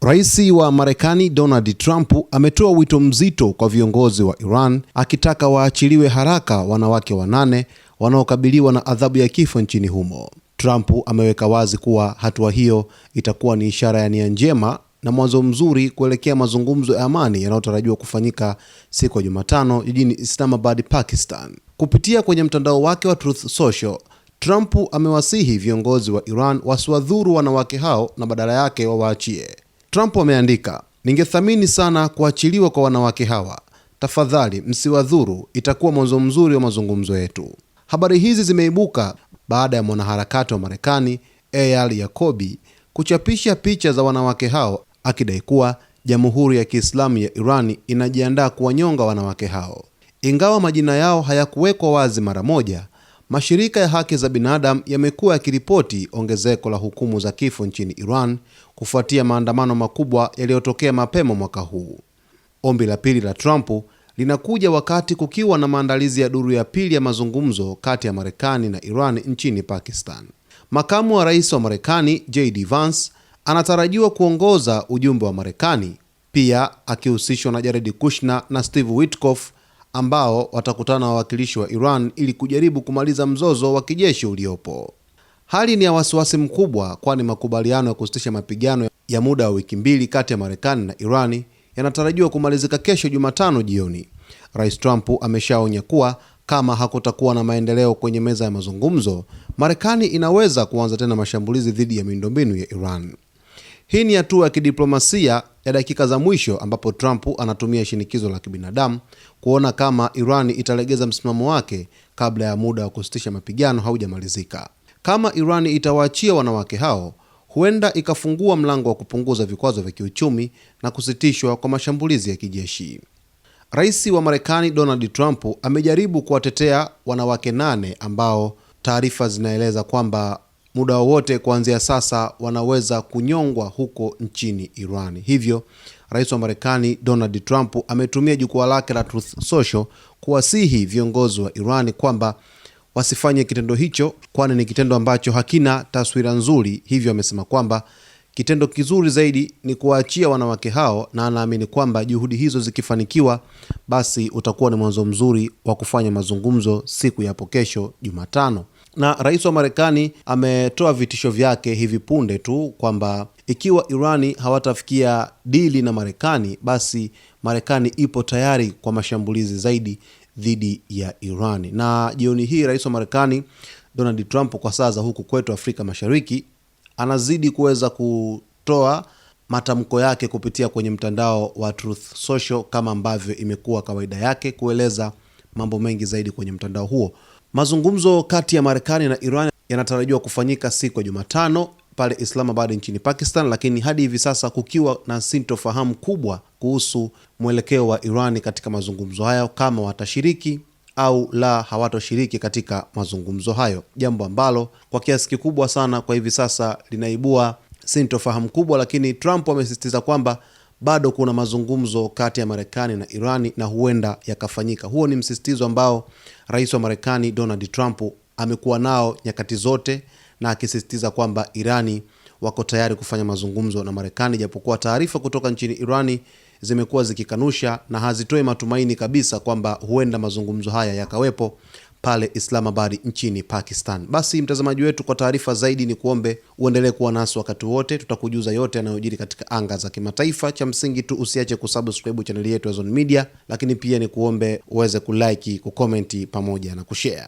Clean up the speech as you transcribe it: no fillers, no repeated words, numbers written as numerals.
Rais wa Marekani Donald Trump ametoa wito mzito kwa viongozi wa Iran akitaka waachiliwe haraka wanawake 8 wanaokabiliwa na adhabu ya kifo nchini humo. Trump ameweka wazi kuwa hatua hiyo itakuwa ni ishara ya nia njema na mwanzo mzuri kuelekea mazungumzo ya amani yanayotarajiwa kufanyika siku ya Jumatano jijini Islamabad, Pakistan. Kupitia kwenye mtandao wake wa Truth Social, Trump amewasihi viongozi wa Iran wasiwadhuru wanawake hao na badala yake wawaachie. Trump ameandika, "Ningethamini sana kuachiliwa kwa wanawake hawa. Tafadhali msiwadhuru, itakuwa mwanzo mzuri wa mazungumzo yetu." Habari hizi zimeibuka baada ya mwanaharakati wa Marekani Eyal Yacobi kuchapisha picha za wanawake hao akidai kuwa Jamhuri ya Kiislamu ya Iran inajiandaa kuwanyonga wanawake hao. Ingawa majina yao hayakuwekwa wazi mara moja, mashirika ya haki za binadamu yamekuwa yakiripoti ongezeko la hukumu za kifo nchini Iran kufuatia maandamano makubwa yaliyotokea mapema mwaka huu. Ombi la pili la Trump linakuja wakati kukiwa na maandalizi ya duru ya pili ya mazungumzo kati ya Marekani na Iran nchini Pakistan. Makamu wa rais wa Marekani JD Vance anatarajiwa kuongoza ujumbe wa Marekani, pia akihusishwa na Jared Kushner na Steve Witkoff ambao watakutana na wawakilishi wa Iran ili kujaribu kumaliza mzozo wa kijeshi uliopo. Hali ni ya wasiwasi mkubwa, kwani makubaliano ya kusitisha mapigano ya muda wa wiki 2 kati ya Marekani na Iran yanatarajiwa kumalizika kesho Jumatano jioni. Rais Trump ameshaonya kuwa kama hakutakuwa na maendeleo kwenye meza ya mazungumzo, Marekani inaweza kuanza tena mashambulizi dhidi ya miundombinu ya Iran. Hii ni hatua ya kidiplomasia ya dakika za mwisho ambapo Trump anatumia shinikizo la kibinadamu kuona kama Iran italegeza msimamo wake kabla ya muda wa kusitisha mapigano haujamalizika. Kama Iran itawaachia wanawake hao, huenda ikafungua mlango wa kupunguza vikwazo vya kiuchumi na kusitishwa kwa mashambulizi ya kijeshi. Rais wa Marekani Donald Trump amejaribu kuwatetea wanawake 8 ambao taarifa zinaeleza kwamba muda wowote kuanzia sasa wanaweza kunyongwa huko nchini Iran. Hivyo, Rais wa Marekani Donald Trump ametumia jukwaa lake la Truth Social kuwasihi viongozi wa Iran kwamba wasifanye kitendo hicho, kwani ni kitendo ambacho hakina taswira nzuri. Hivyo amesema kwamba kitendo kizuri zaidi ni kuwaachia wanawake hao, na anaamini kwamba juhudi hizo zikifanikiwa, basi utakuwa ni mwanzo mzuri wa kufanya mazungumzo siku ya kesho Jumatano. Na rais wa Marekani ametoa vitisho vyake hivi punde tu kwamba ikiwa Irani hawatafikia dili na Marekani, basi Marekani ipo tayari kwa mashambulizi zaidi dhidi ya Irani. Na jioni hii rais wa Marekani Donald Trump, kwa saa za huku kwetu Afrika Mashariki, anazidi kuweza kutoa matamko yake kupitia kwenye mtandao wa Truth Social kama ambavyo imekuwa kawaida yake kueleza mambo mengi zaidi kwenye mtandao huo. Mazungumzo kati ya Marekani na Iran yanatarajiwa kufanyika siku ya Jumatano pale Islamabad nchini Pakistan, lakini hadi hivi sasa kukiwa na sintofahamu kubwa kuhusu mwelekeo wa Iran katika mazungumzo hayo, kama watashiriki au la hawatoshiriki katika mazungumzo hayo, jambo ambalo kwa kiasi kikubwa sana kwa hivi sasa linaibua sintofahamu kubwa. Lakini Trump amesisitiza kwamba bado kuna mazungumzo kati ya Marekani na Irani na huenda yakafanyika. Huo ni msisitizo ambao rais wa Marekani Donald Trump amekuwa nao nyakati zote, na akisisitiza kwamba Irani wako tayari kufanya mazungumzo na Marekani, japokuwa taarifa kutoka nchini Irani zimekuwa zikikanusha na hazitoi matumaini kabisa kwamba huenda mazungumzo haya yakawepo pale Islamabad nchini Pakistan. Basi mtazamaji wetu, kwa taarifa zaidi ni kuombe uendelee kuwa nasi wakati wote. Tutakujuza yote yanayojiri katika anga za kimataifa. Cha msingi tu usiache kusubscribe channel yetu ya Zone Media, lakini pia ni kuombe uweze kulike, kucomment pamoja na kushare.